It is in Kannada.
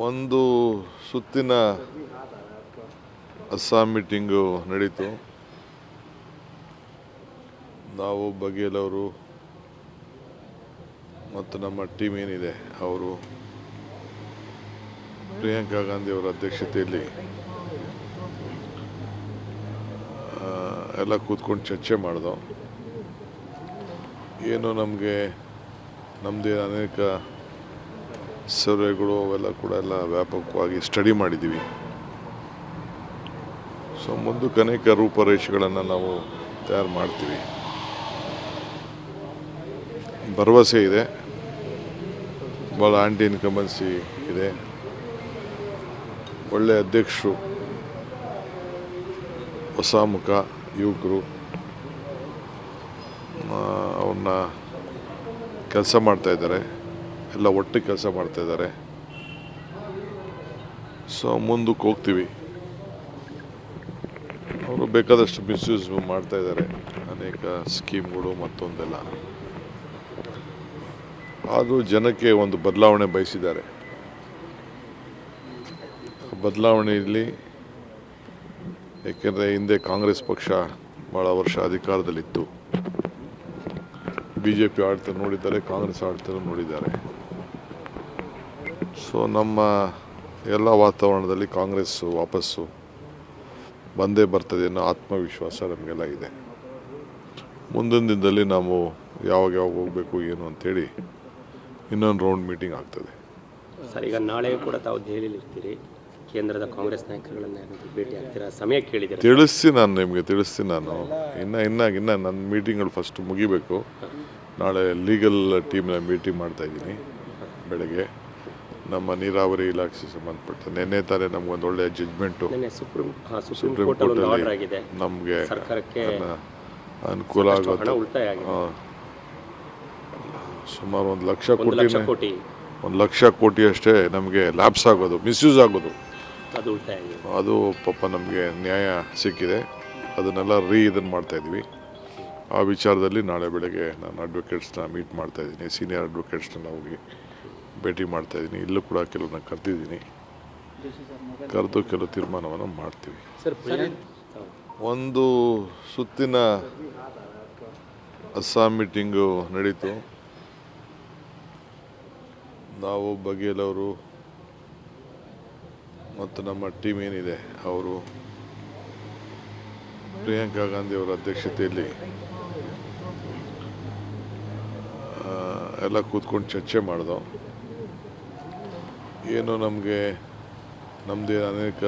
ಒಂದು ಸುತ್ತಿನ ಅಸ್ಸಾಂ ಮೀಟಿಂಗು ನಡೀತು. ನಾವು ಬಘೇಲ್ ಅವರು ಮತ್ತು ನಮ್ಮ ಟೀಮ್ ಏನಿದೆ ಅವರು ಪ್ರಿಯಾಂಕಾ ಗಾಂಧಿ ಅವರ ಅಧ್ಯಕ್ಷತೆಯಲ್ಲಿ ಎಲ್ಲ ಕೂತ್ಕೊಂಡು ಚರ್ಚೆ ಮಾಡಿದೋ. ಏನು ನಮಗೆ ನಮ್ಮದೇ ಅನೇಕ ಸರ್ವೆಗಳು ಅವೆಲ್ಲ ಕೂಡ ಎಲ್ಲ ವ್ಯಾಪಕವಾಗಿ ಸ್ಟಡಿ ಮಾಡಿದ್ದೀವಿ. ಸೊ ಮುಂದಕ್ಕೆ ಅನೇಕ ರೂಪರೇಷೆಗಳನ್ನು ನಾವು ತಯಾರು ಮಾಡ್ತೀವಿ. ಭರವಸೆ ಇದೆ, ಭಾಳ ಆಂಟಿ ಇನ್ಕಂಬನ್ಸಿ ಇದೆ, ಒಳ್ಳೆ ಅಧ್ಯಕ್ಷರು, ಹೊಸ ಮುಖ, ಯುವಕರು ಅವ್ರನ್ನ ಕೆಲಸ ಮಾಡ್ತಾಯಿದ್ದಾರೆ, ಎಲ್ಲ ಒಟ್ಟಿಗೆ ಕೆಲಸ ಮಾಡ್ತಾಯಿದ್ದಾರೆ. ಸೊ ಮುಂದಕ್ಕೆ ಹೋಗ್ತೀವಿ. ಅವರು ಬೇಕಾದಷ್ಟು ಮಿಸ್ಯೂಸ್ ಮಾಡ್ತಾಯಿದ್ದಾರೆ, ಅನೇಕ ಸ್ಕೀಮ್ಗಳು ಮತ್ತೊಂದೆಲ್ಲ. ಆದರೂ ಜನಕ್ಕೆ ಒಂದು ಬದಲಾವಣೆ ಬಯಸಿದ್ದಾರೆ. ಬದಲಾವಣೆಯಲ್ಲಿ ಏಕೆಂದರೆ ಹಿಂದೆ ಕಾಂಗ್ರೆಸ್ ಪಕ್ಷ ಭಾಳ ವರ್ಷ ಅಧಿಕಾರದಲ್ಲಿತ್ತು. BJP ಆಡ್ತಾ ನೋಡಿದ್ದಾರೆ, ಕಾಂಗ್ರೆಸ್ ಆಡ್ತಾ ನೋಡಿದ್ದಾರೆ. ಸೊ ನಮ್ಮ ಎಲ್ಲ ವಾತಾವರಣದಲ್ಲಿ ಕಾಂಗ್ರೆಸ್ ವಾಪಸ್ಸು ಬಂದೇ ಬರ್ತದೆ ಅನ್ನೋ ಆತ್ಮವಿಶ್ವಾಸ ನಮಗೆಲ್ಲ ಇದೆ. ಮುಂದಿನ ದಿನದಲ್ಲಿ ನಾವು ಯಾವಾಗ ಹೋಗಬೇಕು ಏನು ಅಂಥೇಳಿ ಇನ್ನೊಂದು ರೌಂಡ್ ಮೀಟಿಂಗ್ ಆಗ್ತದೆ. ಸರ್, ಈಗ ನಾಳೆ ಕೂಡ ತಾವು ದೆಹಲಿಯಲ್ಲಿ ಇರ್ತೀರಿ. ಕೇಂದ್ರದ ಕಾಂಗ್ರೆಸ್ ನಾಯಕರುಗಳನ್ನ ಭೇಟಿ ಆಗ್ತೀರಾ? ಸಮಯ ಕೇಳಿದ್ದೀರಾ? ತಿಳಿಸ್ತೀನಿ ನಾನು. ಇನ್ನು ನನ್ನ ಮೀಟಿಂಗ್ಗಳು ಫಸ್ಟ್ ಮುಗಿಬೇಕು. ನಾಳೆ ಲೀಗಲ್ ಟೀಮ್ನ ಮೀಟಿಂಗ್ ಮಾಡ್ತಾಯಿದ್ದೀನಿ ಬೆಳಗ್ಗೆ. ನಮ್ಮ ನೀರಾವರಿ ಇಲಾಖೆ ಸಂಬಂಧಪಟ್ಟ ನಿನ್ನೆ ತಾನೇ ನಮಗೊಂದು ಒಳ್ಳೆಯ ಜಡ್ಜ್ಮೆಂಟು ಸುಪ್ರೀಂ ಕೋರ್ಟಲ್ಲಿ ನಮಗೆ ಅನುಕೂಲ ಆಗುತ್ತೆ. ಸುಮಾರು 1 ಲಕ್ಷ ಕೋಟಿ ಅಷ್ಟೇ ನಮಗೆ ಲ್ಯಾಪ್ಸ್ ಆಗೋದು, ಮಿಸ್ಯೂಸ್ ಆಗೋದು. ಅದು ಪಾಪ ನಮಗೆ ನ್ಯಾಯ ಸಿಕ್ಕಿದೆ. ಅದನ್ನೆಲ್ಲ ಇದನ್ನು ಮಾಡ್ತಾಯಿದ್ವಿ. ಆ ವಿಚಾರದಲ್ಲಿ ನಾಳೆ ಬೆಳಗ್ಗೆ ನಾನು ಅಡ್ವೊಕೇಟ್ಸ್ನ ಮೀಟ್ ಮಾಡ್ತಾಯಿದ್ದೀನಿ. ಸೀನಿಯರ್ ಅಡ್ವೊಕೇಟ್ಸ್ನ ಹೋಗಿ ಭೇಟಿ ಮಾಡ್ತಾಯಿದ್ದೀನಿ. ಇಲ್ಲೂ ಕೂಡ ಕೆಲವನ್ನ ಕರೆದಿದ್ದೀನಿ. ಕರೆದು ಕೆಲವು ತೀರ್ಮಾನವನ್ನು ಮಾಡ್ತೀವಿ. ಒಂದು ಸುತ್ತಿನ ಅಸ್ಸಾಂ ಮೀಟಿಂಗು ನಡೀತು. ನಾವು ಬಘೇಲ್ ಅವರು ಮತ್ತು ನಮ್ಮ ಟೀಮ್ ಏನಿದೆ ಅವರು ಪ್ರಿಯಾಂಕಾ ಗಾಂಧಿ ಅವರ ಅಧ್ಯಕ್ಷತೆಯಲ್ಲಿ ಎಲ್ಲ ಕೂತ್ಕೊಂಡು ಚರ್ಚೆ ಮಾಡಿದೋ. ಏನು ನಮಗೆ ನಮ್ಮದೇ ಅನೇಕ